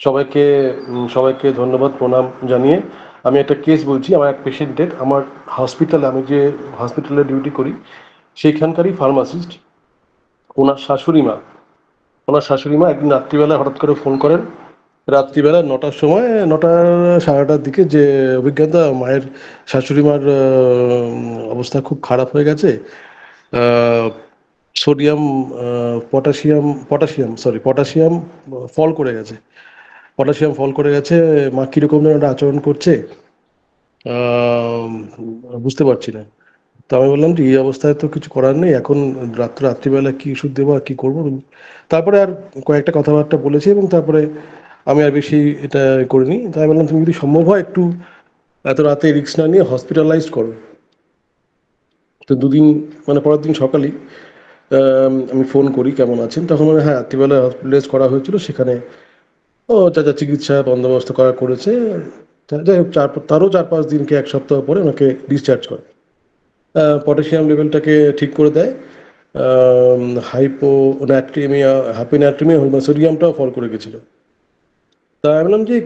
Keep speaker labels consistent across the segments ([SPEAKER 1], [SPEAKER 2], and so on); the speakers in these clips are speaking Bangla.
[SPEAKER 1] সবাইকে সবাইকে ধন্যবাদ প্রণাম জানিয়ে আমি একটা কেস বলছি। আমার এক পেশেন্টের, আমার হসপিটালে, আমি যে হসপিটালে ডিউটি করি সেইখানকারই ফার্মাসিস্ট, ওনার শাশুড়ি মা ওনার শাশুড়ি মা একদিন রাত্রিবেলা হঠাৎ করে ফোন করেন। রাত্রিবেলা 9টার সময়, 9টা সাড়ে 9টার দিকে, যে অভিজ্ঞতা মায়ের, শাশুড়ি মার অবস্থা খুব খারাপ হয়ে গেছে। সোডিয়াম, পটাশিয়াম ফল করে গেছে। পটাশিয়াম ফল করে গেছে। মা কিরকম যেন একটা আচরণ করছে, আহ, বুঝতে পারছি না। তো আমি বললাম যে এই অবস্থায় তো কিছু করার নেই এখন, রাত্রিবেলা কি ওষুধ দেবো আর কি করবো। তারপরে আর কয়েকটা কথাবার্তা বলেছি এবং তারপরে আমি আর বেশি এটা করিনি। তাই বললাম তুমি যদি সম্ভব হয় একটু এত রাতে রিস্ক না নিয়ে হসপিটালাইজড করো। তো দুদিন, মানে পরের দিন সকালেই আমি ফোন করি কেমন আছেন, তখন মানে হ্যাঁ রাত্রিবেলা হসপিটালাইজ করা হয়েছিল, সেখানে ও যা যা চিকিৎসা বন্দোবস্ত করেছে। যাই হোক, তারও 4-5 দিনকে, 1 সপ্তাহ পরে ওনাকে ডিসচার্জ করে। পটাশিয়াম লেভেলটাকে ঠিক করে দেয়। হাইপোনাট্রিমিয়া, হ্যাপিনাট্রিমিয়া, সোডিয়ামটাও ফল করে গেছিল। তা আমি বললাম যে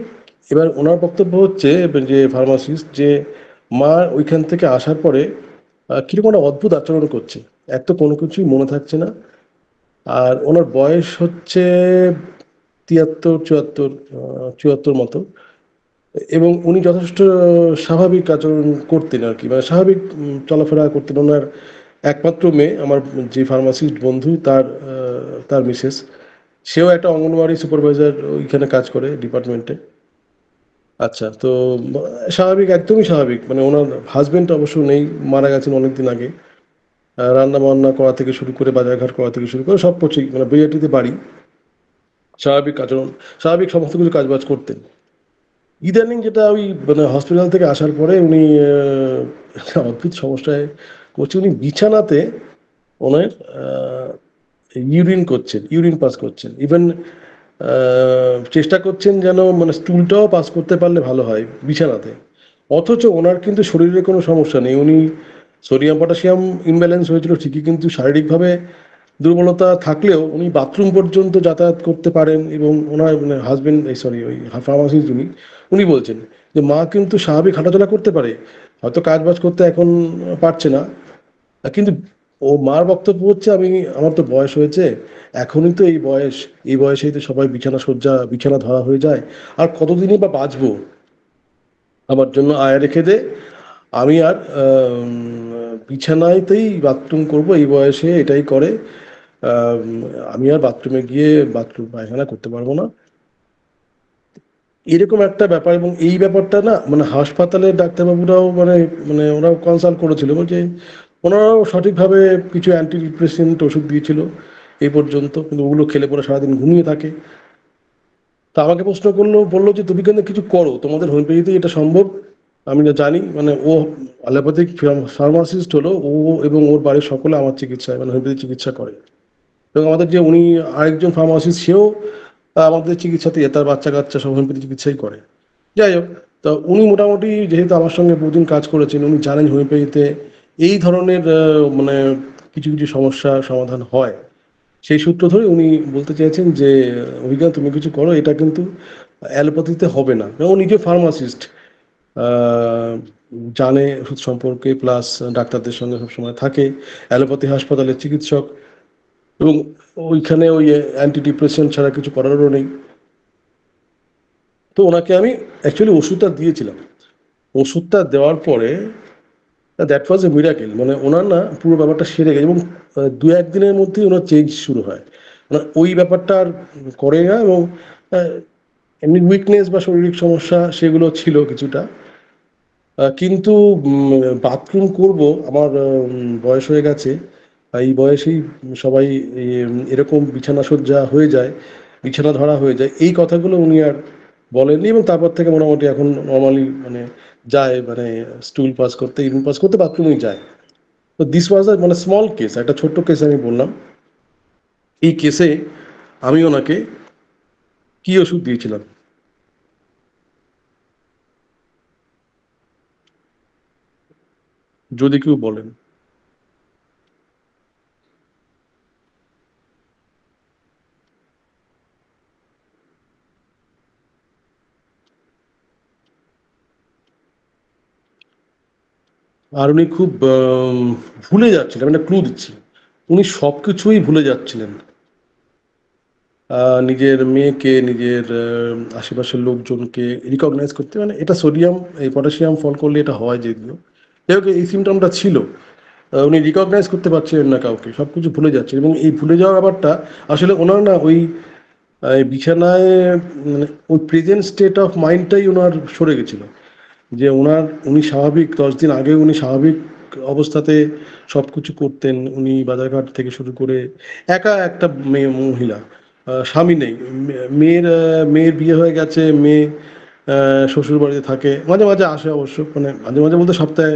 [SPEAKER 1] এবার ওনার বক্তব্য হচ্ছে যে ফার্মাসিস্ট, যে মা ওইখান থেকে আসার পরে কিরকম একটা অদ্ভুত আচরণ করছে। এক তো কোনো কিছুই মনে থাকছে না, আর ওনার বয়স হচ্ছে 73, 74, 74 মতো। এবং উনি যথেষ্ট স্বাভাবিক আচরণ করতেন আর কি, মানে স্বাভাবিক চলাফেরা করতেন। ওনার একমাত্র মেয়ে, আমার যে ফার্মাসিস্ট বন্ধু, তার মিসেস, সেও একটা অঙ্গনওয়াড়ি সুপারভাইজার ওইখানে কাজ করে ডিপার্টমেন্টে। আচ্ছা, তো স্বাভাবিক, একদমই স্বাভাবিক। মানে ওনার হাজবেন্ড অবশ্য নেই, মারা গেছেন অনেকদিন আগে। রান্না বান্না করা থেকে শুরু করে, বাজারঘাট করা থেকে শুরু করে সব কিছুই, মানে বিআরটিতে বাড়ি, স্বাভাবিক আচরণ, স্বাভাবিক সমস্ত কিছু কাজবাজ করতেন। ইদানিং যেটা, ওই মানে হসপিটাল থেকে আসার পরে উনি একটা অদ্ভুত সমস্যায় করছে। উনি বিছানাতে ওনার ইউরিন পাস করছেন। ইভেন চেষ্টা করছেন যেন মানে স্টুলটাও পাস করতে পারলে ভালো হয় বিছানাতে। অথচ ওনার কিন্তু শরীরে কোনো সমস্যা নেই। উনি সোডিয়াম পটাশিয়াম ইমব্যালেন্স হয়েছিল ঠিকই, কিন্তু শারীরিকভাবে দুর্বলতা থাকলেও উনি বাথরুম পর্যন্ত যাতায়াত করতে পারেন। এবং ওনার মানে হাজবেন্ড, সরি, ওই ফার্মাসিস্ট উনি উনি বলছেন যে মা কিন্তু স্বাভাবিক হাঁটাচলা করতে পারে, হয়তো কাজ বাজ করতে এখন পারছে না। কিন্তু ও মার বক্তব্য হচ্ছে, আমার তো বয়স হয়েছে, এখনই তো এই বয়সেই তো সবাই বিছানা ধরা হয়ে যায়, আর কতদিনই বা বাঁচবো, আমার জন্য আয়া রেখে দে। আমি আর বিছানাতেই বাথরুম করব, এই বয়সে এটাই করে। আম, আমি আর বাথরুমে গিয়ে বাথরুম পায়খানা করতে পারবো না, এরকম একটা ব্যাপার। এবং এই ব্যাপারটা না, মানে হাসপাতালের ডাক্তারবাবুরাও মানে মানে ওরাও কনসাল্ট করেছিল, বলছে ওনারাও সঠিকভাবে কিছু অ্যান্টি ডিপ্রেসেন্ট ওষুধ দিয়েছিল এই পর্যন্ত, কিন্তু ওগুলো খেলে পরে সারাদিন ঘুমিয়ে থাকে। তা আমাকে প্রশ্ন করলো, বললো যে তুমি কিন্তু কিছু করো, তোমাদের হোমিওপ্যাথিতে এটা সম্ভব। আমি না জানি, মানে ও অ্যালোপ্যাথিক ফার্মাসিস্ট হলো ও, এবং ওর বাড়ির সকলে আমার চিকিৎসায় মানে হোমিওপ্যাথি চিকিৎসা করে। এবং আমাদের যে উনি আরেকজন ফার্মাসিস্ট, সেও আমাদের চিকিৎসাতে, তার বাচ্চা কাচ্চা সব হোমিওপ্যাথি চিকিৎসাই করে। যাই হোক, তো উনি মোটামুটি যেহেতু আমার সঙ্গে বহুদিন কাজ করেছেন, উনি জানেন হোমিওপ্যাথিতে এই ধরনের মানে কিছু কিছু সমস্যা সমাধান হয়। সেই সূত্র ধরে উনি বলতে চাইছেন যে অভিজ্ঞান তুমি কিছু করো, এটা কিন্তু অ্যালোপ্যাথিতে হবে না। ও নিজে ফার্মাসিস্ট, জানে ওষুধ সম্পর্কে, প্লাস ডাক্তারদের সঙ্গে সবসময় থাকে, অ্যালোপ্যাথি হাসপাতালের চিকিৎসক, এবং ওইখানে ওই অ্যান্টি ডিপ্রেশন ছাড়া কিছু করারও নেই। তো ওনাকে আমি অ্যাকচুয়ালি ওষুধটা দিয়েছিলাম। ওষুধটা দেওয়ার পরে দ্যাট ওয়াজ এ মিরাকেল, মানে ওনার না পুরো ব্যাপারটা সেরে গেছে। এবং 2-1 দিনের মধ্যেই ওনার চেঞ্জ শুরু হয়। মানে ওই ব্যাপারটা আর করে না। এবং আহ, এমনি উইকনেস বা শারীরিক সমস্যা সেগুলো ছিল কিছুটা, কিন্তু বাথরুম করব, আমার বয়স হয়ে গেছে। এই বয়সেই সবাই এরকম বিছানা সজ্জা হয়ে যায়, বিছানা ধরা হয়ে যায়, এই কথাগুলো উনি আর বলেননি। এবং তারপর থেকে মোটামুটি এখন নর্মালি মানে যায়, মানে স্টুল পাস করতে, ইউরিন পাস করতে বাথরুমেই যায়। তো দিস ওয়াজ আ মানে স্মল কেস, একটা ছোট্ট কেস আমি বললাম। এই কেসে আমি ওনাকে কি ওষুধ দিয়েছিলাম, যদি কেউ বলেন। আর উনি খুব ভুলে যাচ্ছিলেন, একটা ক্লু দিচ্ছি, উনি সবকিছুই ভুলে যাচ্ছিলেন। নিজের মেয়েকে, নিজের আশেপাশের লোকজনকে রিকগনাইজ করতে, মানে এটা সোডিয়াম এই পটাশিয়াম ফল করলে এটা হয় যেগুলো, যাই হোক এই সিমটমটা ছিল। উনি রিকগনাইজ করতে পারছিলেন না কাউকে, সব কিছু ভুলে যাচ্ছেন, এবং এই ভুলে যাওয়ার ব্যাপারটা আসলে ওনার না ওই বিছানায় মানে ওই প্রেজেন্ট স্টেট অফ মাইন্ডটাই ওনার সরে গেছিল। যে উনি স্বাভাবিক 10 দিন আগে উনি স্বাভাবিক অবস্থাতে সব কিছু করতেন, উনি বাজারঘাট থেকে শুরু করে একা একটা মেয়ে মহিলা, স্বামী নেই, মেয়ের বিয়ে হয়ে গেছে, মেয়ে শ্বশুর বাড়িতে থাকে, মাঝে মাঝে আসে অবশ্য, মানে মাঝে মাঝে বলতে সপ্তাহে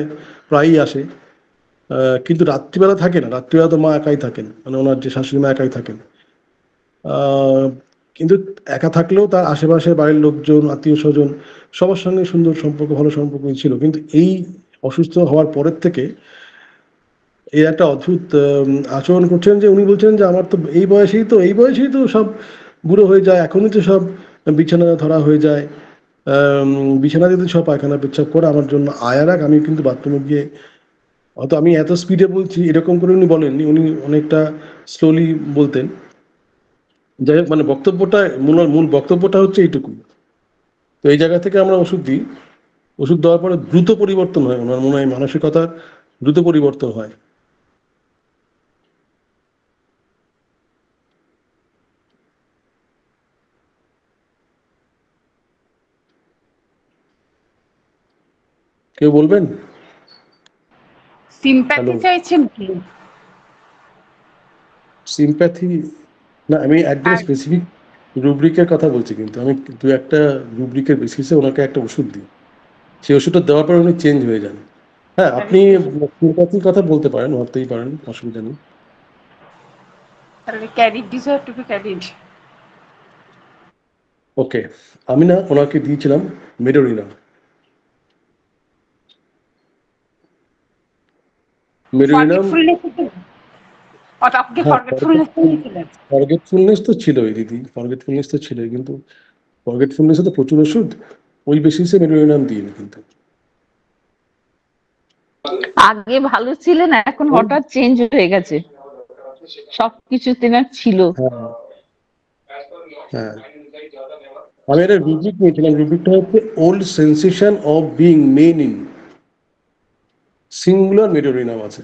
[SPEAKER 1] প্রায়ই আসে, কিন্তু রাত্রিবেলা থাকে না, রাত্রিবেলা তো মা একাই থাকেন, মানে ওনার যে শাশুড়ি মা একাই থাকেন। আহ, কিন্তু একা থাকলেও তার আশেপাশে বাড়ির লোকজন, আত্মীয় স্বজন, সবার সঙ্গে সুন্দর সম্পর্ক, ভালো সম্পর্ক ছিল। কিন্তু এই অসুস্থ হওয়ার পরের থেকে এই একটা অদ্ভুত আচরণ করছেন, যে উনি বলছেন যে আমার তো এই বয়সেই তো সব বুড়ো হয়ে যায়, এখনই তো সব বিছানা ধরা হয়ে যায়, বিছানা যদি সব পায়খানা পেচ্ছাপ করে, আমার জন্য আয়া রাখ, আমি কিন্তু বাথরুমে গিয়ে, হয়তো আমি এত স্পিডে বলছি এরকম করে উনি বলেননি, উনি অনেকটা স্লোলি বলতেন। যাই হোক, মানে বক্তব্যটা, মূল বক্তব্যটা হচ্ছে এইটুকু। তো এই জায়গা থেকে আমরা ওষুধ দিই, ওষুধ দেওয়ার পরে দ্রুত পরিবর্তন হয়, ওনার মনে হয় মানসিকতার দ্রুত পরিবর্তন হয়। কেউ বলবেন?
[SPEAKER 2] Sympathy
[SPEAKER 1] hello?
[SPEAKER 2] চাইছেন কি?
[SPEAKER 1] সিম্প্যাথি না, আমি একদম
[SPEAKER 2] আর
[SPEAKER 1] স্পেসিফিক রুব্রিকের কথা বলছি, কিন্তু আমি দু একটা রুব্রিকের বেসিসে ওনাকে একটা ওষুধ দিই, সেই ওষুধটা দেওয়ার পর উনি চেঞ্জ হয়ে যান। হ্যাঁ, আপনি সিম্প্যাথির কথা বলতে পারেন, ভাবতেই পারেন, অসুবিধা নেই।
[SPEAKER 2] তাহলে carried desire to be carried.
[SPEAKER 1] Okay, আমি না ওনাকে দিয়েছিলাম মেডোরিনা। মেডোরিনাম,
[SPEAKER 2] ফরগেটফুলনেস আপনি
[SPEAKER 1] হ্যাঁ,
[SPEAKER 2] ফরগেটফুলনেস নিয়েছিলেন?
[SPEAKER 1] ফরগেটফুলনেস তো ছিলই দিদি, ফরগেটফুলনেস তো ছিলই, কিন্তু ফরগেটফুলনেসে তো প্রচুর ওষুধ, ওই বেসিসে মেডোরিনাম দিইনি কিন্তু।
[SPEAKER 3] আগে ভালো ছিলেন, এখন হঠাৎ চেঞ্জ হয়ে গেছে, সবকিছু তেনার ছিল।
[SPEAKER 1] হ্যাঁ, হ্যাঁ, আমি একটা রুব্রিক নিয়েছিলাম, রুব্রিকটা হচ্ছে old sensation of being men in, singular medorrhinum আছে।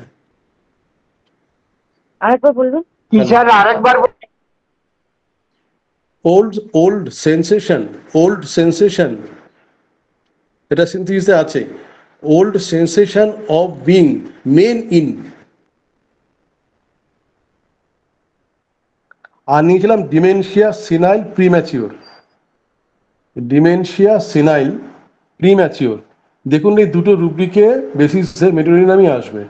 [SPEAKER 3] আরেকবার বলবেন?
[SPEAKER 4] কি
[SPEAKER 1] হ্যালো?
[SPEAKER 4] স্যার আরেকবার
[SPEAKER 1] old old sensation, old sensation, এটা সিনথিসিসে আছে, old sensation of being men in. আর নিয়েছিলাম dementia senile premature, dementia senile premature. দেখুন এই দুটো রুব্রিকে বেসিসে মেডোরিনামই আসবে।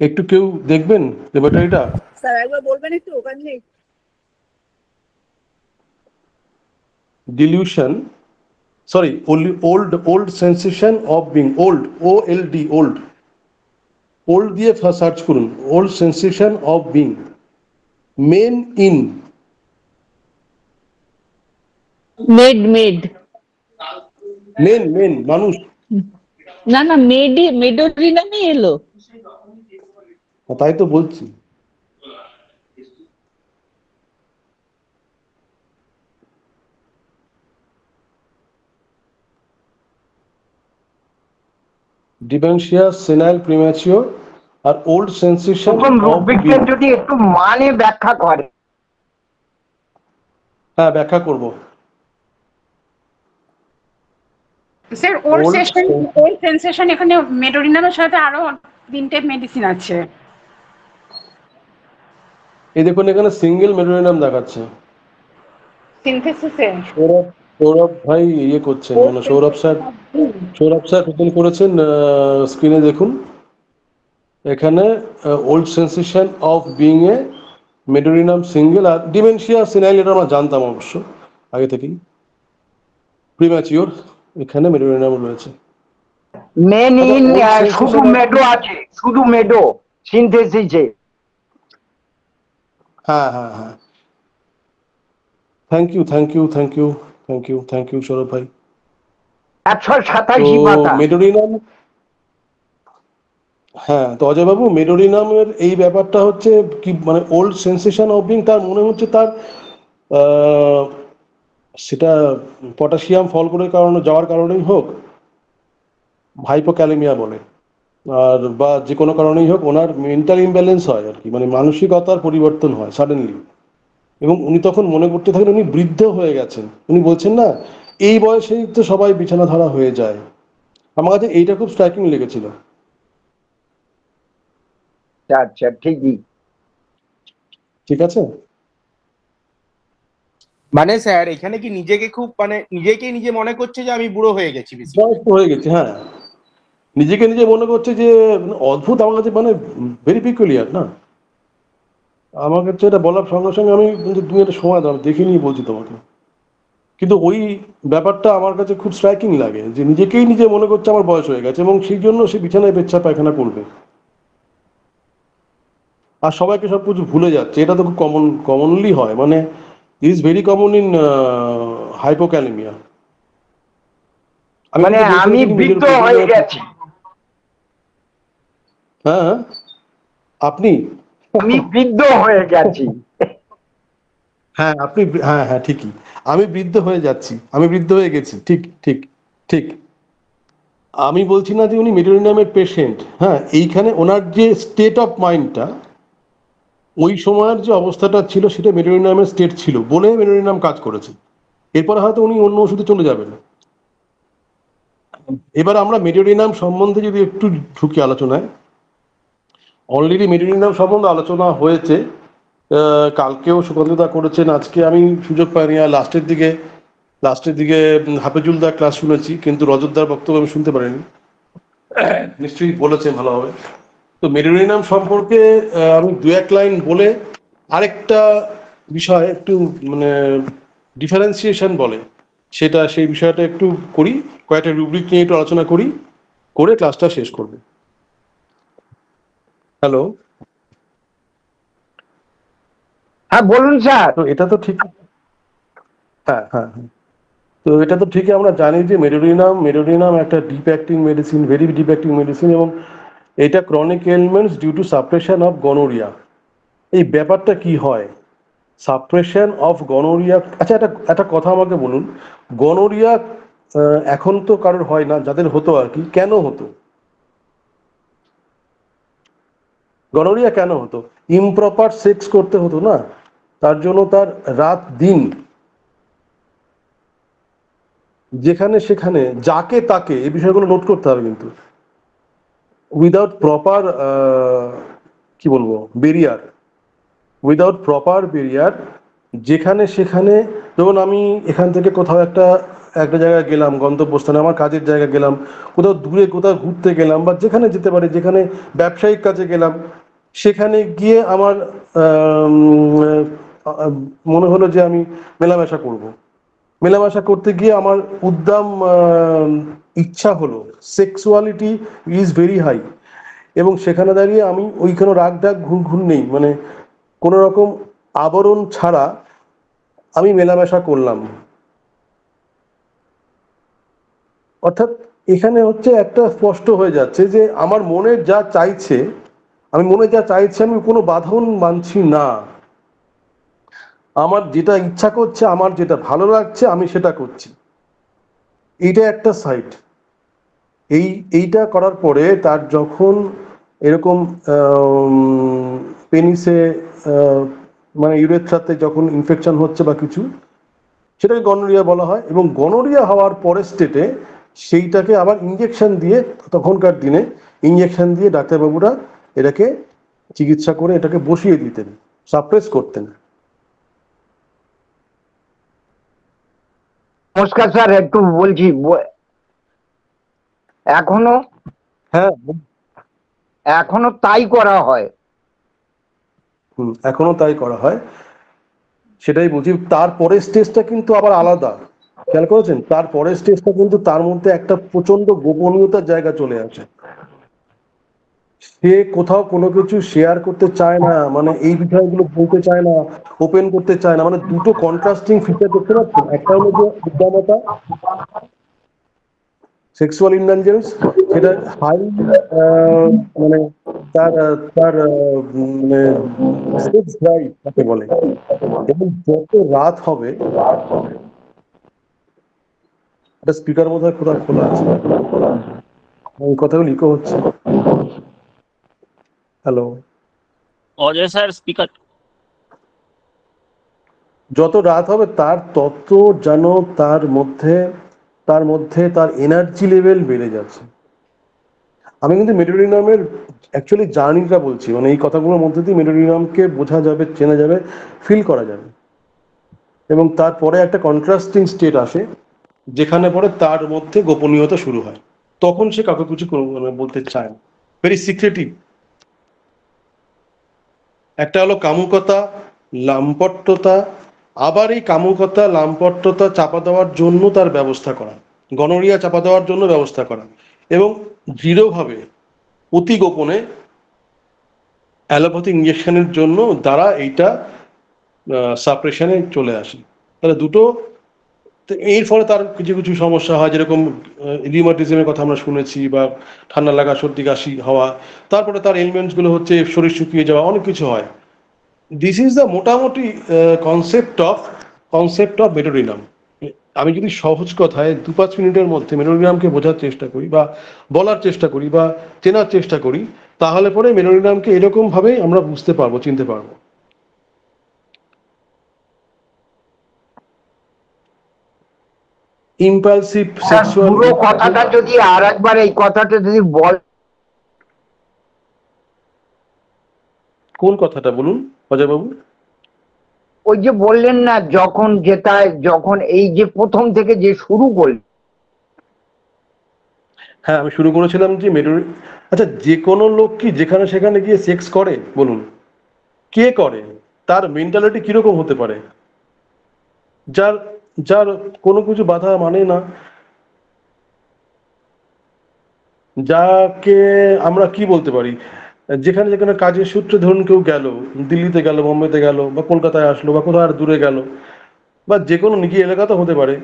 [SPEAKER 1] একটু কেউ দেখবেন যে ব্যাটারিটা,
[SPEAKER 5] স্যার একবার বলবেন একটু ওখান থেকে।
[SPEAKER 1] Delusion, sorry, old sensation of being, old, OLD, old, old দিয়ে সার্চ করুন, old sensation of being men in.
[SPEAKER 3] মেড মেড
[SPEAKER 1] মেন মেন মানুষ,
[SPEAKER 3] না না, মেডোরিনামই এলো।
[SPEAKER 1] তাই তো বলছি। ডিমেনশিয়া সেনাইল প্রিম্যাচিওর আর ওল্ড সেন্সেশন
[SPEAKER 4] প্রথম
[SPEAKER 1] অফ বিং।
[SPEAKER 4] রুব্রিকটা যদি একটু মানে ব্যাখ্যা করে।
[SPEAKER 1] হ্যাঁ, ব্যাখ্যা করব।
[SPEAKER 2] স্যার ওল্ড সেন্সেশন, এখানে মেডোরিনামের সাথে আরো 3টে মেডিসিন আছে।
[SPEAKER 1] এই দেখুন এখানে সিঙ্গেল মেডোরিনাম দেখাচ্ছে।
[SPEAKER 2] সিনথেসিসে
[SPEAKER 1] সৌরভ, সৌরভ ভাই ইয়ে করছেন, মানে সৌরভ স্যার ওপেন করেছেন, স্ক্রিনে দেখুন, এখানে old sensation of being a medorrhinum single, আর ডিমেনশিয়া সিনাইল এটা আমরা জানতাম অবশ্য আগে থেকেই, প্রিম্যাচিওর এখানে মেডোরিনাম রয়েছে।
[SPEAKER 4] মেন
[SPEAKER 1] আচ্ছা,
[SPEAKER 4] ইন
[SPEAKER 1] ওল্ড
[SPEAKER 4] শুধু
[SPEAKER 1] সেন্সেশন,
[SPEAKER 4] মেডো আছে, শুধু মেডো সিনথেসিসে।
[SPEAKER 1] হ্যাঁ হ্যাঁ হ্যাঁ, thank you, thank you, thank you, thank you, thank you Saurav ভাই।
[SPEAKER 4] একশো
[SPEAKER 1] তো
[SPEAKER 4] সাতাশি পাতা।
[SPEAKER 1] মেডোরিনাম, হ্যাঁ, তো অজয়বাবু মেডোরিনামের এই ব্যাপারটা হচ্ছে কি, মানে ওল্ড সেন্সেশন অফ বিং, তার মনে হচ্ছে তার আহ, সেটা পটাশিয়াম ফল করে কারণে যাওয়ার কারণেই হোক, হাইপোক্যালেমিয়া বলে, আর বা যে কোনো কারণেই হোক ওনার মেন্টাল ইমব্যালেন্স হয় আর কি, মানে মানসিকতার পরিবর্তন হয় সাডেনলি। এবং উনি তখন মনে করতে থাকেন উনি বৃদ্ধ হয়ে গেছেন। উনি বলছেন না, এই বয়সেই তো সবাই বিছানা ধরা হয়ে যায়। আমার কাছে এইটা খুব স্ট্রাইকিং লেগেছিল।
[SPEAKER 4] আচ্ছা, ঠিকই।
[SPEAKER 1] ঠিক আছে।
[SPEAKER 6] মানে স্যার এখানে কি নিজেকে খুব মানে নিজেকেই নিজে মনে করছে যে আমি বুড়ো হয়ে গেছি বেশি।
[SPEAKER 1] বয়স্ক হয়ে গেছে, হ্যাঁ, নিজেকে নিজে মনে করছে যে অদ্ভুত, আমার কাছে মানে ভেরি পিকুলিয়ার না। আমার কাছে এটা বলার সঙ্গে সঙ্গে আমি কিন্তু তুমি একটা সময় দাও, দেখে নিয়ে বলছি তোমাকে, কিন্তু ওই ব্যাপারটা আমার কাছে খুব স্ট্রাইকিং লাগে যে নিজেকেই নিজে মনে করছে আমার বয়স হয়ে গেছে এবং সেই জন্য সে বিছানায় পেচ্ছাপ পায়খানা করবে আর সবাইকে সব কিছু ভুলে যাচ্ছে। এটা তো খুব কমনলি হয়, মানে is very common in hypokalemia.
[SPEAKER 4] মানে আমি বৃদ্ধ হয়ে গেছি,
[SPEAKER 1] হ্যাঁ, আপনি
[SPEAKER 4] আমি বৃদ্ধ হয়ে গেছি।
[SPEAKER 1] হ্যাঁ আপনি, হ্যাঁ হ্যাঁ ঠিকই, আমি বৃদ্ধ হয়ে যাচ্ছি, আমি বৃদ্ধ হয়ে গেছি, ঠিক ঠিক ঠিক। আমি বলছি না যে উনি মেডোরিনামের পেশেন্ট, হ্যাঁ, এইখানে ওনার যে স্টেট অফ মাইন্ডটা, ওই সময়ের যে অবস্থাটা ছিল সেটা মেডোরিনামের স্টেট ছিল বলে মেডোরিনাম কাজ করেছে। এরপরে হয়তো উনি অন্য ওষুধে চলে যাবেন। এবার আমরা মেডোরিনাম সম্বন্ধে যদি একটু ঢুকি আলোচনায়, অলরেডি মেডোরিনাম সম্বন্ধে আলোচনা হয়েছে, কালকেও সুকান্তদা করেছেন, আজকে আমি সুযোগ পাইনি, আর লাস্টের দিকে হাফেজুলদার ক্লাস শুনেছি, কিন্তু রজতদার বক্তব্য আমি শুনতে পারিনি, নিশ্চয়ই বলেছেন ভালোভাবে। তো মেডোরিনাম সম্পর্কে আমি দু এক লাইন বলে আরেকটা বিষয় একটু মানে ডিফারেন্সিয়েশন বলে সেটা, সেই বিষয়টা একটু করি, কয়েকটা রুব্রিক নিয়ে একটু আলোচনা করি, করে ক্লাসটা শেষ করবে। হ্যালো,
[SPEAKER 4] হ্যাঁ বলুন স্যার।
[SPEAKER 1] তো এটা তো ঠিক, হ্যাঁ হ্যাঁ হ্যাঁ, তো এটা তো ঠিকই আমরা জানি যে মেডোরিনাম একটা deep acting medicine, very deep acting medicine, এবং এটা chronic ailments due to suppression of gonorrhoea. এই ব্যাপারটা কি হয়, সাপ্রেশন অফ গনোরিয়া। আচ্ছা, একটা কথা আমাকে বলুন, গনোরিয়া এখন তো কারোর হয় না, যাদের হতো আর কি, কেন হতো গনোরিয়া, কেন হতো? ইমপ্রপার সেক্স করতে হতো না, তার জন্য তার রাত দিন যেখানে সেখানে যাকে তাকে, এই বিষয়গুলো নোট করতে হবে কিন্তু, উইদাউট প্রপার কি বলবো বেরিয়ার, উইদাউট প্রপার বেরিয়ার, যেখানে সেখানে, যেমন আমি এখান থেকে কোথাও একটা জায়গায় গেলাম, গন্তব্যস্থানে আমার কাজের জায়গায় গেলাম, কোথাও দূরে কোথাও ঘুরতে গেলাম, বা যেখানে যেতে পারি, যেখানে ব্যবসায়িক কাজে গেলাম, সেখানে গিয়ে আমার মনে হলো যে আমি মেলামেশা করব, মেলামেশা করতে গিয়ে আমার উদ্দাম ইচ্ছা হলো, সেক্সুয়ালিটি ইজ ভেরি হাই, এবং সেখানে দাঁড়িয়ে আমি ওইখানে রাগ ডাক ঘুর নেই, মানে কোনো রকম আবরণ ছাড়া আমি মেলামেশা করলাম। অর্থাৎ এখানে হচ্ছে একটা স্পষ্ট হয়ে যাচ্ছে যে আমার মনে যা চাইছে, আমি আমি কোনো বাঁধন মানছি না, আমার যেটা ইচ্ছা করছে, আমার যেটা ভালো লাগছে, আমি সেটা করছি। এইটা একটা সাইড। এইটা করার পরে তার যখন এরকম পেনিসে মানে ইউরেথ্রাতে যখন ইনফেকশন হচ্ছে বা কিছু, সেটাকে গনোরিয়া বলা হয়, এবং গনোরিয়া হওয়ার পরের স্টেটে সেইটাকে আবার ইঞ্জেকশন দিয়ে, তখনকার দিনে ইঞ্জেকশন দিয়ে ডাক্তারবাবুরা এটাকে চিকিৎসা করে এটাকে বসিয়ে দিতেন, সাপ্রেস করতেন।
[SPEAKER 4] নমস্কার স্যার, একটু বলছি, এখনো
[SPEAKER 1] হ্যাঁ,
[SPEAKER 4] এখনো তাই করা হয়।
[SPEAKER 1] এখনো তাই করা হয়, সেটাই বলছি। তারপরের স্টেজটা কিন্তু আবার আলাদা, খেয়াল করেছেন? তারপরের স্টেজটা কিন্তু তার মধ্যে একটা প্রচন্ড গোপনীয়তার জায়গা চলে আসে, সে কোথাও কোনো কিছু শেয়ার করতে চায় না, মানে এই বিষয়গুলো বলতে চায় না, ওপেন করতে চায় না, মানে দুটো কন্ট্রাস্টিং ফিচার দেখতে পাচ্ছেন, একটা হলো যে উদ্দামতা, সেক্সুয়াল ইন্টেলিজেন্স, সেটা হাই, মানে তার তার মানে সেক্স ড্রাইভ তাকে বলে। এবং যত রাত হবে, এটা স্পিকার বোধ হয় কোথাও খোলা আছে, এই কথাগুলো ইকো হচ্ছে। Hello,
[SPEAKER 7] Ajay sir speaker.
[SPEAKER 1] যত রাত হবে তার তত যেন তার মধ্যে তার এনার্জি লেভেল বেড়ে যাচ্ছে। আমি কিন্তু মেডোরিনামের অ্যাকচুয়ালি জার্নিটা বলছি, মানে এই কথাগুলোর মধ্যে দিয়ে মেডোরিনামকে বোঝা যাবে, চেনা যাবে, ফিল করা যাবে। এবং তারপরে একটা কন্ট্রাস্টিং স্টেট আসে, যেখানে পরে তার মধ্যে গোপনীয়তা শুরু হয়। তখন সে কাউকে কিছু মানে বলতে চায় না, ভেরি সিক্রেটিভ। একটা হলো কামুকতা, লাম্পট্যতা, আবার এই কামুকতা লাম্পট্যতা চাপা দেওয়ার জন্য তার ব্যবস্থা করা, গনোরিয়া চাপা দেওয়ার জন্য ব্যবস্থা করা, এবং দৃঢ়ভাবে অতি গোপনে অ্যালোপ্যাথিক ইঞ্জেকশনের জন্য দ্বারা এইটা সাপ্রেশনে চলে আসে। তাহলে দুটো, এর ফলে তার কিছু কিছু সমস্যা হয়, যেরকম রিউমাটিজমের কথা আমরা শুনেছি, বা ঠান্ডা লাগা, সর্দি কাশি হওয়া, তারপরে তার এলিমেন্টসগুলো হচ্ছে শরীর শুকিয়ে যাওয়া, অনেক কিছু হয়। দিস ইজ দ্য মোটামুটি কনসেপ্ট অফ মেডোরিনাম। আমি যদি সহজ কথায় 2-5 মিনিটের মধ্যে মেডোরিনামকে বোঝার চেষ্টা করি, বা বলার চেষ্টা করি, বা চেনার চেষ্টা করি, তাহলে পরে মেডোরিনামকে এরকম ভাবে আমরা বুঝতে পারবো, চিনতে পারবো। ইম্পালসিভ সেক্সুয়াল,
[SPEAKER 4] পুরো কথাটা যদি আর একবার এই কথাটা যদি বল।
[SPEAKER 1] কোন কথাটা বলুন অজয় বাবু?
[SPEAKER 4] ওই যে বললেন না, যখন এই যে প্রথম থেকে যে শুরু করলেন।
[SPEAKER 1] হ্যাঁ, আমি শুরু করেছিলাম যে আচ্ছা, যে কোনো লোক কি যেখানে সেখানে গিয়ে সেক্স করে বলুন? কে করে? তার মেন্টালিটি কিরকম হতে পারে? যার যার কোনো কিছু বাধা মানে না, যাকে আমরা কি বলতে পারি, যেখানে যেখানে কাজের সূত্রে ধরুন কেউ গেল, দিল্লিতে গেল, বোম্বেতে গেল, বা কলকাতায় আসলো, বা কোথাও আর দূরে গেল, বা যে কোনো নিজি এলাকাতে হতে পারে,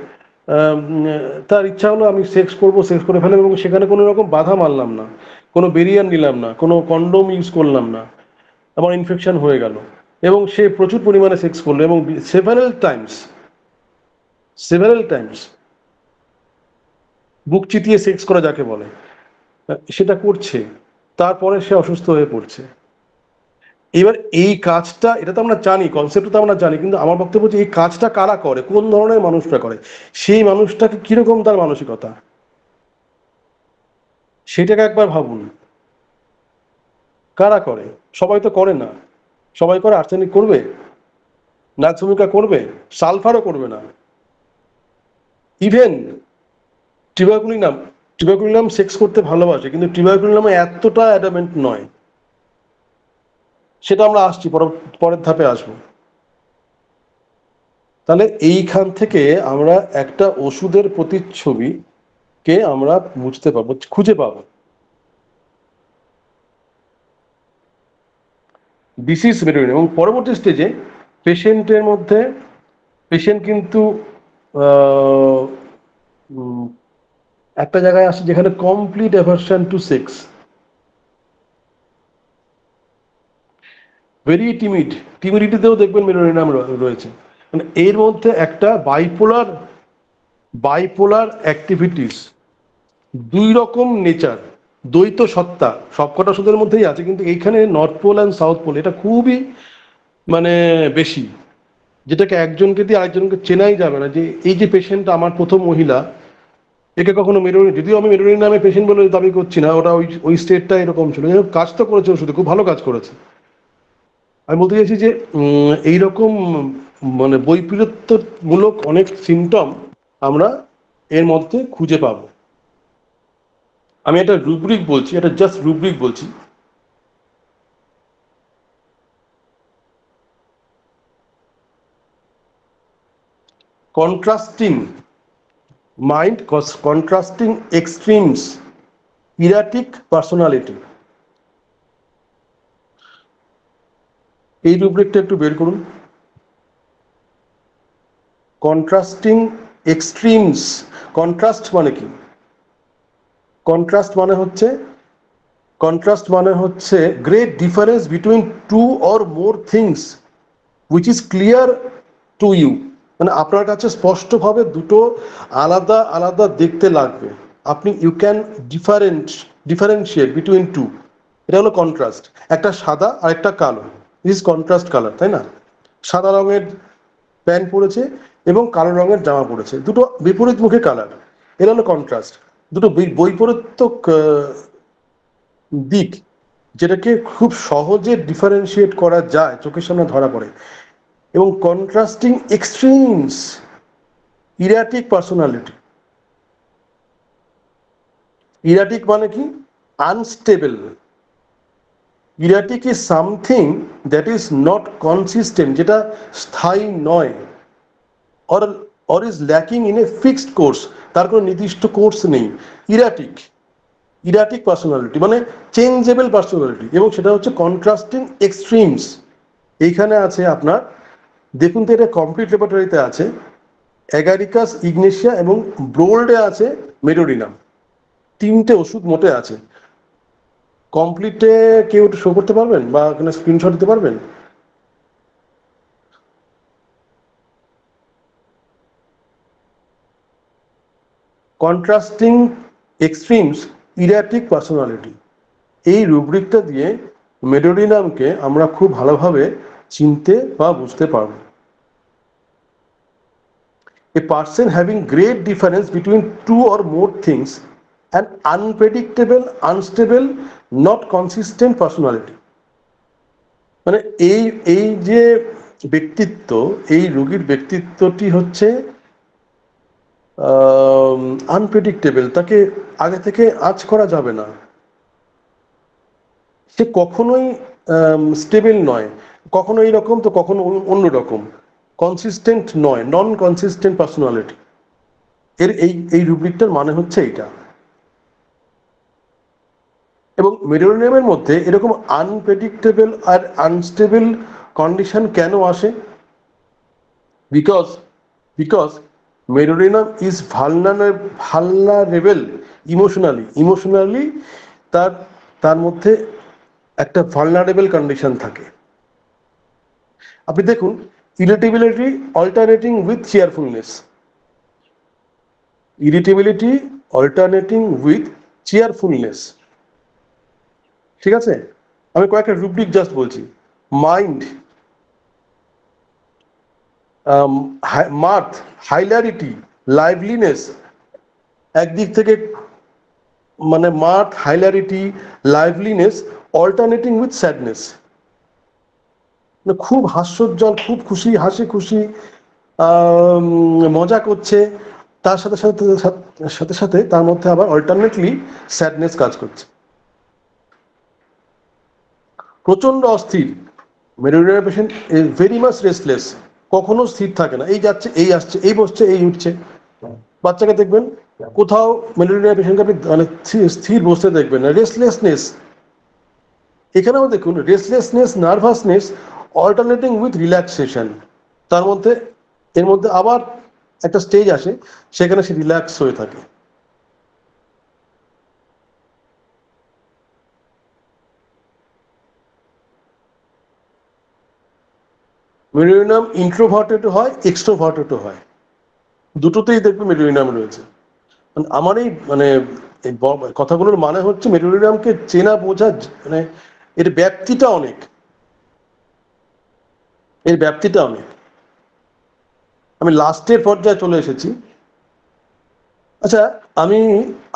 [SPEAKER 1] তার ইচ্ছা হলো আমি সেক্স করবো, সেক্স করে ফেলাম, এবং সেখানে কোনো রকম বাধা মানলাম না, কোনো বেরিয়ার নিলাম না, কোনো কন্ডোম ইউজ করলাম না, আমার ইনফেকশন হয়ে গেল, এবং সে প্রচুর পরিমাণে সেক্স করলো, এবং সেভারেল টাইমস বুক চিতিয়ে সেক্স করা যাকে বলে, সেটা করছে, তারপরে সে অসুস্থ হয়ে পড়ছে। এবার এই কাজটা, এটা তো আমরা জানি, কনসেপ্ট তো আমরা জানি, কিন্তু আমার বক্তব্য হচ্ছে এই কাজটা কারা করে, কোন ধরনের মানুষরা করে, সেই মানুষটাকে কিরকম তার মানসিকতা, সেটাকে একবার ভাবুন। কারা করে? সবাই তো করে না। সবাই করে আর্সেনিক করবে, নাগভূমিকা করবে, সালফারও করবে না। ইভেন টিউবারকুলিনাম সেক্স করতে ভালোবাসে, কিন্তু টিউবারকুলিনাম এতটা অ্যাডামেন্ট নয়। সেটা আমরা আসছি, পরের ধাপে আসবো। তাহলে এইখান থেকে আমরা একটা ওষুধের প্রতিচ্ছবি কে আমরা বুঝতে পারবো, খুঁজে পাবো। ডিসিজ মেডোরিনাম, এবং পরবর্তী স্টেজে পেশেন্টের মধ্যে, পেশেন্ট কিন্তু একটা জায়গায় আসে যেখানে complete aversion to sex, very টিমিডিটিতেও দেখবেন মেডোরিনাম রয়েছে। মানে এর মধ্যে একটা বাইপোলার অ্যাক্টিভিটিস, দুই রকম নেচার, দ্বৈত সত্তা সবকটা ওষুধের মধ্যেই আছে, কিন্তু এইখানে north pole and south pole এটা খুবই মানে বেশি, যেটাকে একজনকে দিয়ে আরেকজনকে চেনাই যাবে না। যে এই যে পেশেন্ট, আমার প্রথম মহিলা, একে কখনো যদিও আমি মেডোরিনামে পেশেন্ট বলে দাবি করছি না, ওটা ওই স্টেটটা এরকম ছিল, কাজ তো করেছে ওষুধে, খুব ভালো কাজ করেছে। আমি বলতে চাইছি যে এইরকম মানে বৈপরীত্যমূলক অনেক সিমটম আমরা এর মধ্যে খুঁজে পাবো। আমি একটা রুব্রিক বলছি, এটা জাস্ট রুব্রিক বলছি। Contrasting mind, contrasting extremes, erratic personality, এই রুব্রিকটা একটু বের করুন। কন্ট্রাস্টিং এক্সট্রিমস, কন্ট্রাস্ট মানে কি? কন্ট্রাস্ট মানে হচ্ছে great difference between two or more things which is clear to you, মানে আপনার কাছে স্পষ্টভাবে দুটো আলাদা আলাদা দেখতে লাগবে, আপনি you can differentiate between two, এটা হলো কন্ট্রাস্ট। একটা সাদা আর একটা কালো, দিস কন্ট্রাস্ট কালার, তাই না? সাদা রঙের প্যান্ট পরেছে এবং কালো রঙের জামা পরেছে, দুটো বিপরীতমুখী কালার, এটা হলো কন্ট্রাস্ট। দুটো বৈপরীত্যক দিক যেটাকে খুব সহজে ডিফারেন্সিয়েট করা যায়, চোখের সামনে ধরা পড়ে। এবং contrasting extremes, erratic personality. Erratic মানে কি? Unstable. Erratic is something that is not consistent, যেটা স্থায়ী নয়, or is lacking in a fixed course, তার কোনো নির্দিষ্ট কোর্স নেই। ইরাটিক পার্সোনালিটি মানে চেঞ্জেবল পার্সোনালিটি, এবং সেটা হচ্ছে কন্ট্রাস্টিং এক্সট্রিমস। এইখানে আছে আপনার, দেখুন তো, এটা কমপ্লিট রেপার্টরিতে আছে অ্যাগারিকাস, ইগনেশিয়া এবং ব্রোল্ডে আছে মেডোরিনাম, তিনটে ওষুধ মোটে আছে। কমপ্লিটে কেউ শো করতে পারবেন বা এখানে স্ক্রিনশট দিতে পারবেন? কন্ট্রাস্টিং এক্সট্রিমস, ইরাটিক পার্সোনালিটি, এই রুব্রিকটা দিয়ে মেডোরিনামকে আমরা খুব ভালোভাবে চিনতে বা বুঝতে পারব। A person having great difference between two or more things, an unpredictable, unstable, not consistent personality. মানে এই যে ব্যক্তিত্ব, এই রোগীর ব্যক্তিত্বটি হচ্ছে আনপ্রেডিক্টেবল, তাকে আগে থেকে আঁচ করা যাবে না, সে কখনোই স্টেবল নয়, কখনো এইরকম তো কখনো অন্যরকম, কনসিস্টেন্ট নয়, নন কনসিস্টেন্ট পার্সোনালিটি। এই রুব্রিকটার মানে হচ্ছে এইটা। এবং মেডোরিনামের মধ্যে এরকম আনপ্রেডিক্টেবল আর আনস্টেবল কন্ডিশন কেন আসে? Because medorrhinum is vulnerable emotionally, তার মধ্যে একটা ভালনারেবল কন্ডিশন থাকে। আপনি দেখুন, ইরিটেবিলিটি অল্টারনেটিং উইথ চেয়ারফুলনেস, ঠিক আছে? আমি কয়েকটা রুব্রিক জাস্ট বলছি। Mind, mirth, hilarity, liveliness. একদিক থেকে মানে mirth, hilarity, liveliness alternating with sadness, খুব হাস্যোজ্জ্বল, খুব খুশি, হাসি খুশি, মজা করছে, তার সাথে সাথে সাথে তার মধ্যে আবার অল্টারনেটলি স্যাডনেস কাজ করছে। প্রচন্ড অস্থির, medorrhinum patient is very much restless, কখনো স্থির থাকে না, এই যাচ্ছে, এই আসছে, এই বসছে, এই উঠছে। বাচ্চাকে দেখবেন, কোথাও মেডোরিনাম পেশেন্টকে আপনি মানে স্থির বসতে দেখবেন না, রেস্টলেসনেস। এখানেও দেখুন, restlessness, nervousness alternating with relaxation, এর মধ্যে আবার একটা স্টেজ আসে, সেখানে সে রিল্যাক্স হয়ে থাকে। মেডোরিনাম ইন্ট্রোভার্টেডও হয়, এক্সট্রোভার্টেডও হয়, দুটোতেই দেখবে মেডোরিনাম রয়েছে। আমার এই কথাগুলোর মানে হচ্ছে মেডোরিনামকে চেনা বোঝা, মানে এর ব্যাপ্তিটা অনেক, আমি লাস্টের পর্যায়ে চলে এসেছি। আচ্ছা,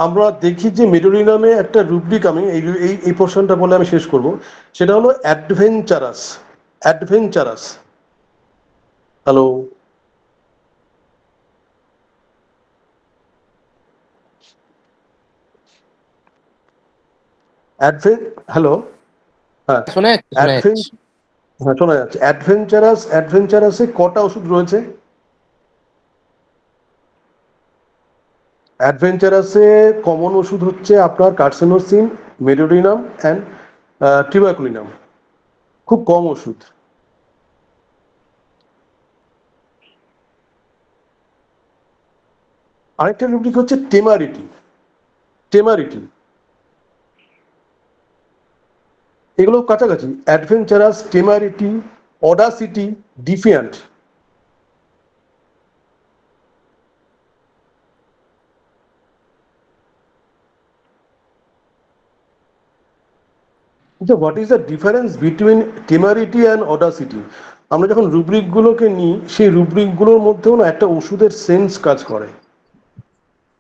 [SPEAKER 1] আমরা দেখি যে মেডোরিনামে একটা রুব্রিক, আমি এই পোর্শনটা বলে আমি শেষ করব, সেটা হলো অ্যাডভেঞ্চারাস। হ্যালো, হ্যালো, হ্যাঁ, শোনা যাচ্ছে। অ্যাডভেঞ্চারাসে কটা ওষুধ রয়েছে? অ্যাডভেঞ্চারাসে কমন ওষুধ হচ্ছে আপনার কার্সেনোসিন, মেডোরিনাম অ্যান্ড টিবাকুলিনাম, খুব কম ওষুধ। আরেকটা রুব্রিক হচ্ছে টেমারিটি। টেমারিটি, এগুলো কাছাকাছি। Adventurous, temerity, audacity, defiant. What is the difference between temerity and audacity? আমরা যখন রুব্রিকগুলোকে নিই, সেই রুব্রিকগুলোর মধ্যেও না একটা ওষুধের সেন্স কাজ করে।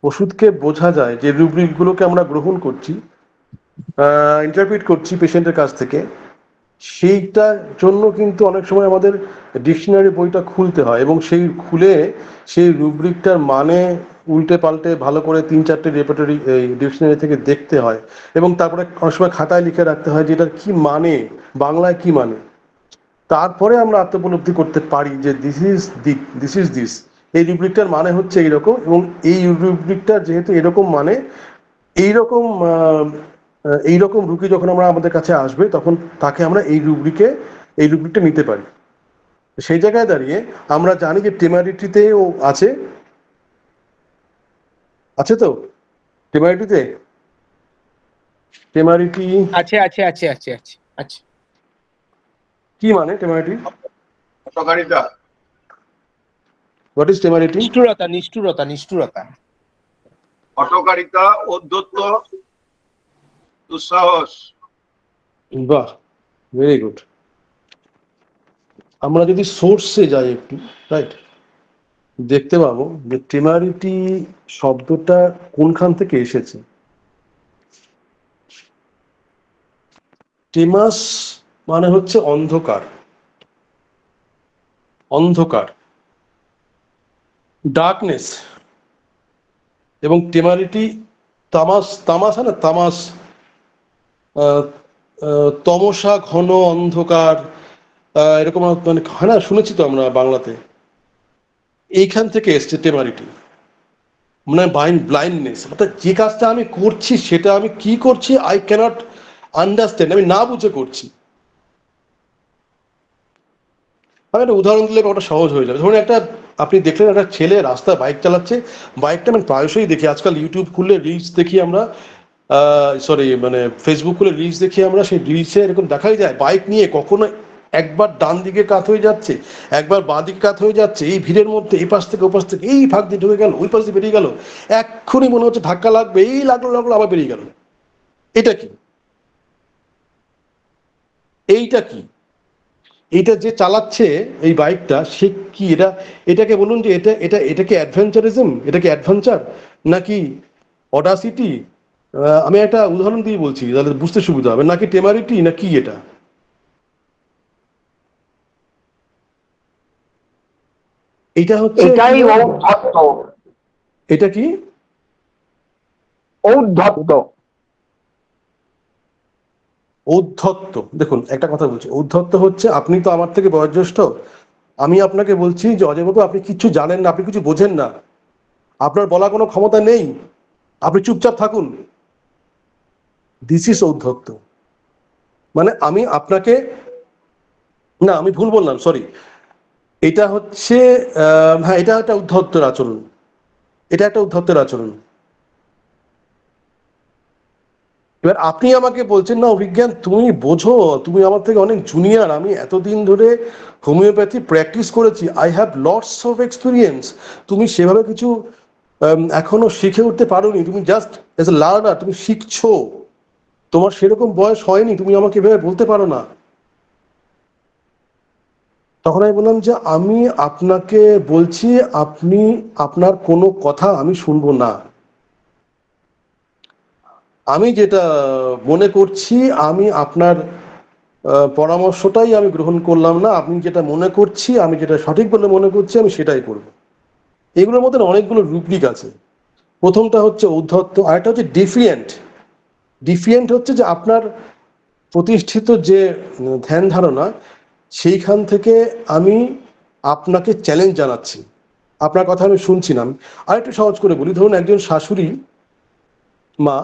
[SPEAKER 1] ওষুধকে বোঝা যায় যে রুব্রিকগুলোকে আমরা গ্রহণ করছি, ইন্টারপ্রিট করছি পেশেন্টের কাছ থেকে, সেইটার জন্য কিন্তু অনেক সময় আমাদের ডিকশনারি বইটা খুলতে হয় এবং সেই খুলে সেই রুব্রিকটার মানে উল্টে পাল্টে ভালো করে 3-4টে রেপার্টরি ডিকশনারি থেকে দেখতে হয় এবং তারপরে অনেক সময় খাতায় লিখে রাখতে হয় যে এটার কি মানে, বাংলায় কি মানে। তারপরে আমরা আত্মোপলব্ধি করতে পারি যে দিস ইজ দিস, এই রুব্রিকটার মানে হচ্ছে এইরকম, এবং এই রুব্রিকটার যেহেতু এরকম মানে, এইরকম রুগী যখন আমরা আমাদের কাছে আসবে তখন তাকে আমরা এই রুব্রিকটা নিতে পারি। সেই জায়গায় দাঁড়িয়ে আমরা জানি যে টেমারিটিতেও আছে তো, টেমারিটি
[SPEAKER 6] আছে আছে আছে আছে আছে আছে।
[SPEAKER 1] কি মানে টেমারিটি?
[SPEAKER 8] হঠকারিতা,
[SPEAKER 1] হোয়াট ইজ টেমারিটি?
[SPEAKER 6] নিষ্ঠুরতা, নিষ্ঠুরতা, নিষ্ঠুরতা।
[SPEAKER 8] হঠকারিতা, ঔদ্ধত্য, দুঃসাহস।
[SPEAKER 1] বাহ, ভেরি গুড। আমরা যদি সোর্সে যাই একটু, রাইট, দেখতে পাবো যে টেমারিটি শব্দটা কোনখান থেকে এসেছে। টেমাস মানে হচ্ছে অন্ধকার, অন্ধকার, ডার্কনেস। এবং টেমারিটি তামাস হয় না, তামাস, তমসা, ঘন অন্ধকার, এরকম মানে হয় না, শুনেছি তো আমরা বাংলাতে। এইখান থেকে এসছে টেমারিটি, মানে ব্লাইন্ডনেস, অর্থাৎ যে কাজটা আমি করছি সেটা আমি কি করছি আই ক্যানট আন্ডারস্ট্যান্ড, আমি না বুঝে করছি। আমি একটা উদাহরণ দিলে ওটা সহজ হয়ে যাবে। ধরুন আপনি দেখলেন একটা ছেলে রাস্তায় বাইক চালাচ্ছে, বাইকটা আমি প্রায়শই দেখি, আজকাল ইউটিউব খুললে রিলস দেখি আমরা, মানে ফেসবুক খুলে রিলস দেখি আমরা, সেই রিলসে এরকম দেখাই যায় বাইক নিয়ে কখনো একবার ডান দিকে কাত হয়ে যাচ্ছে, একবার বাঁ দিকে কাত হয়ে যাচ্ছে, এই ভিড়ের মধ্যে এই পাশ থেকে ও পাশ থেকে, এই ফাঁক দিয়ে ঢুকে গেল, ওই পাশ দিয়ে বেরিয়ে গেল, এক্ষুনি মনে হচ্ছে ধাক্কা লাগবে, এই লাগলো আবার বেরিয়ে গেল। এটা কি? এইটা কি? এইটা যে চালাচ্ছে এই বাইকটা, সে কি এটাকে বলুন যে এটা কি অ্যাডভেঞ্চারিজম, এটা কি অ্যাডভেঞ্চার নাকি অডাসিটি? আমি একটা উদাহরণ দিয়ে বলছি তাহলে বুঝতে সুবিধা হবে, নাকি টেমারিটি না কি এটা? এটা হচ্ছে,
[SPEAKER 4] এটাই ঔদ্ধত্য।
[SPEAKER 1] এটা কি?
[SPEAKER 4] ঔদ্ধত্য।
[SPEAKER 1] ঔদ্ধত্য। দেখুন একটা কথা বলছি, ঔদ্ধত্য হচ্ছে, আপনি তো আমার থেকে বয়োজ্যেষ্ঠ, আমি আপনাকে বলছি যে অজয়বাবু আপনি কিছু জানেন না, আপনি কিছু বোঝেন না, আপনার বলা কোনো ক্ষমতা নেই, আপনি চুপচাপ থাকুন। দিস ইজ ঔদ্ধত্য। মানে আমি আপনাকে, না আমি ভুল বললাম, সরি, এটা হচ্ছে হ্যাঁ, এটা একটা ঔদ্ধত্যের আচরণ, এটা একটা ঔদ্ধত্যের আচরণ। এবার আপনি আমাকে বলছেন না অভিজ্ঞান তুমি বোঝো, তুমি আমার থেকে অনেক জুনিয়র, আমি এতদিন ধরে হোমিওপ্যাথি প্র্যাকটিস করেছি, I have lots of experience, তুমি সেভাবে কিছু এখনো শিখে উঠতে পারোনি, তুমি জাস্ট এজ এ লার্নার তুমি শিখছো, তোমার সেরকম বয়স হয়নি, তুমি আমাকে এভাবে বলতে পারো না। তখন আমি বললাম যে আমি আপনাকে বলছি, আপনার কোনো কথা আমি শুনবো না, আমি যেটা মনে করছি, আমি আপনার পরামর্শটাই আমি গ্রহণ করলাম না, আপনি যেটা মনে করছি, আমি যেটা সঠিক বলে মনে করছি, আমি সেটাই করব। এগুলোর মধ্যে অনেকগুলো রুব্রিক আছে। প্রথমটা হচ্ছে ঔদ্ধত্য, আরেকটা হচ্ছে ডিফিয়েন্ট। ডিফিয়েন্ট হচ্ছে যে আপনার প্রতিষ্ঠিত যে ধ্যান ধারণা, সেইখান থেকে আমি আপনাকে চ্যালেঞ্জ জানাচ্ছি, আপনার কথা আমি শুনছি না। আরেকটু সহজ করে বলি, ধরুন একজন শাশুড়ি মা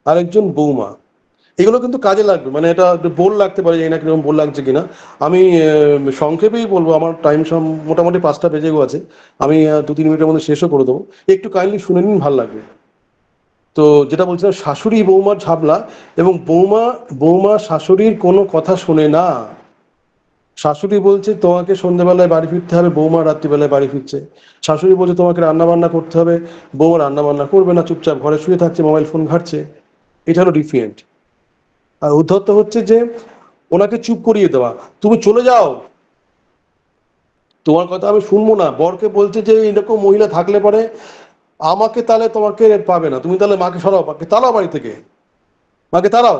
[SPEAKER 1] আর একজন বৌমা, এগুলো কিন্তু কাজে লাগবে, মানে এটা বোর লাগতে পারে, জানি না কিরকম বোর লাগছে কিনা। আমি সংক্ষেপেই বলবো, আমার টাইম মোটামুটি 5টা বেজে গেছে, আমি 2-3 মিনিটের মধ্যে শেষও করে দেবো, একটু কাইন্ডলি শুনে নিন, ভাল লাগবে। তো যেটা বলছিলাম, শাশুড়ি বৌমার ঝাবলা, এবং বৌমা শাশুড়ির কোনো কথা শোনে না। শাশুড়ি বলছে তোমাকে সন্ধ্যেবেলায় বাড়ি ফিরতে হবে, বৌমা রাত্রিবেলায় বাড়ি ফিরছে। শাশুড়ি বলছে তোমাকে রান্না বান্না করতে হবে, বৌমা রান্না বান্না করবে না, চুপচাপ ঘরে শুয়ে থাকছে, মোবাইল ফোন ঘাটছে। এটা হলো ডিফিয়েন্ট। আর উদ্ধত্ত হচ্ছে যে ওনাকে চুপ করিয়ে দেওয়া, তুমি চলে যাও, তোমার কথা আমি শুনবো না। বরকে বলছে যে এরকম মহিলা থাকলে পরে আমাকে তাহলে তোমাকে পাবে না, তুমি তাহলে মাকে সরাও, মাকে তাড়াও বাড়ি থেকে, মাকে তাড়াও।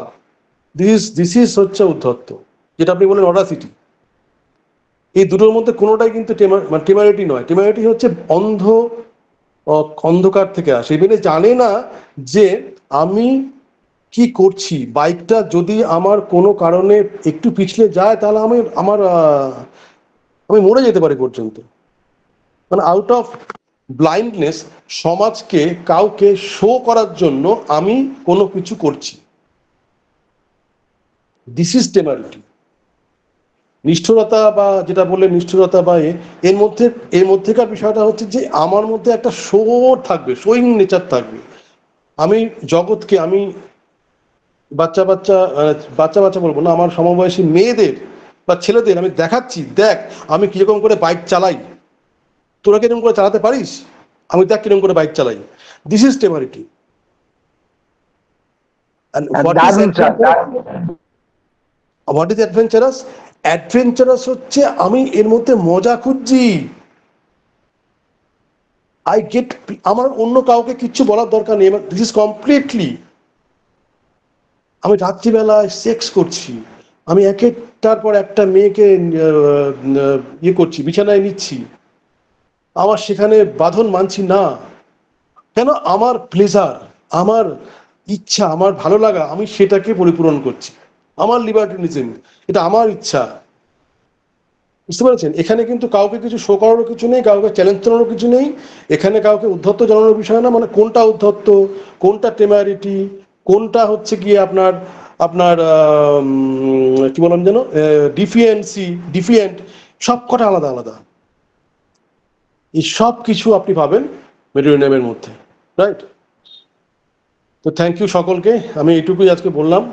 [SPEAKER 1] দিস ইজ হচ্ছে উদ্ধত্ত, যেটা আপনি বলেন অডাসিটি। এই দুটোর মধ্যে কোনোটাই কিন্তু টেমারিটি নয়। টেমারিটি হচ্ছে অন্ধকার থেকে আসে। এবারে জানে না যে আমি কি করছি। বাইকটা যদি আমার কোনো কারণে একটু পিছলে যায় তাহলে আমি মরে যেতে পারি পর্যন্ত। মানে আউট অফ ব্লাইন্ডনেস, সমাজকে কাউকে শো করার জন্য আমি কোনো কিছু করছি। This is temerity. নিষ্ঠুরতা বা যেটা বললে নিষ্ঠুরতা বা এর মধ্যেকার বিষয়টা হচ্ছে যে আমার মধ্যে একটা শো থাকবে, শোয়িং নেচার থাকবে। আমি জগৎকে, আমি বাচ্চা বাচ্চা বলবো না, আমার সমবয়সী মেয়েদের বা ছেলেদের আমি দেখাচ্ছি, দেখ আমি কিরকম করে বাইক চালাই, তোরা কিরকম করে চালাতে পারিস, আমি দেখ কিরকম করে বাইক চালাই। This is temerity. What is adventurous? Adventurous হচ্ছে আমি এর মধ্যে মজা খুঁজছি। আমার অন্য কাউকে কিচ্ছু বলার দরকার নেই। দিস ইজ কমপ্লিটলি, আমি রাত্রিবেলায় সেক্স করছি, আমি একটার পর একটা মেয়েকে ইয়ে করছি, বিছানায় নিচ্ছি, আমার সেখানে বাঁধন মানছি না। কেন? আমার প্লেজার, আমার ইচ্ছা, আমার ভালো লাগা, আমি সেটাকে পরিপূরণ করছি। আমার লিবার্টিনিজম, এটা আমার ইচ্ছা। বুঝতে পেরেছেন? এখানে কিন্তু কাউকে কিছু শো করারও কিছু নেই, কাউকে চ্যালেঞ্জ জানানোর কিছু নেই, এখানে কাউকে উদ্ধত্ত জানানোর বিষয় না। মানে কোনটা উদ্ধত্ত, কোনটা টেমারিটি, কোনটা হচ্ছে গিয়ে আপনার কি বললাম যেন, ডিফিয়েন্ট, সব কটা আলাদা আলাদা। এই সব কিছু আপনি পাবেন মেডোরিনামের মধ্যে, রাইট? তো থ্যাংক ইউ সকলকে, আমি এইটুকুই আজকে বললাম।